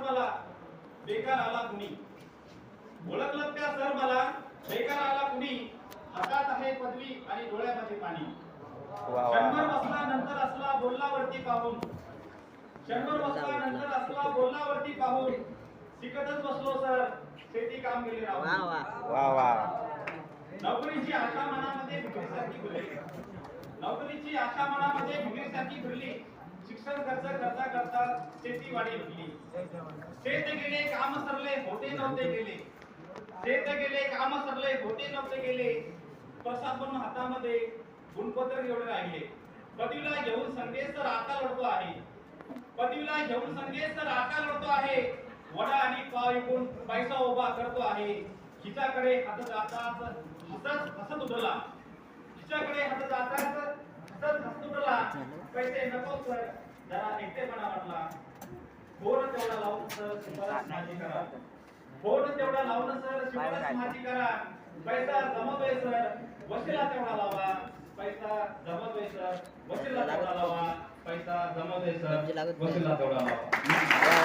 मला बेकार आला कुणी, ओळखलं त्या सर मला बेकार आला कुणी, हातात आहे पदवी आणि डोळ्यामध्ये पाणी. क्षणभर बसला नंतर असला बोलला वरती पाहून, क्षणभर बसला नंतर असला बोलला वरती पाहून, शिकतच बसलो सर शेती काम गेले राहून. वा वा. नोकरीची आशा मनामध्ये भिकरीसारखी भरली, नोकरीची आशा मनामध्ये भिकरीसारखी भरली, शिक्षण खर्च करता करता शेती वाढी भरली. शेत गेले काम सरले होते नव्हते गेले, शेत गेले काम सरले होते नव्हते गेले, प्रसाद बनून हातामध्ये गुणपत्र एवढे राहिले. पदवीला घेऊन संदेश तर आता लढतो आहे, पदवीला घेऊन संदेश तर आता लढतो आहे, वडा आणि पाव विकून पैसा उभा करतो आहे. खिचाकडे हात जातात हसत हसत उडला, खिचाकडे हात जातात हसत हसत उडला, पैसे नको सर जरा एकटेपणा वाटला. फोन तेवढा लावून सर शिफारस माझी करा, फोन तेवढा लावून सर शिफारस माझी करा. पैसा जमतोय सर वशिला तेवढा लावा, पैसा जमतोय सर वशिला तेवढा लावा, पैसा जमतोय सर वशिला तेवढा लावा.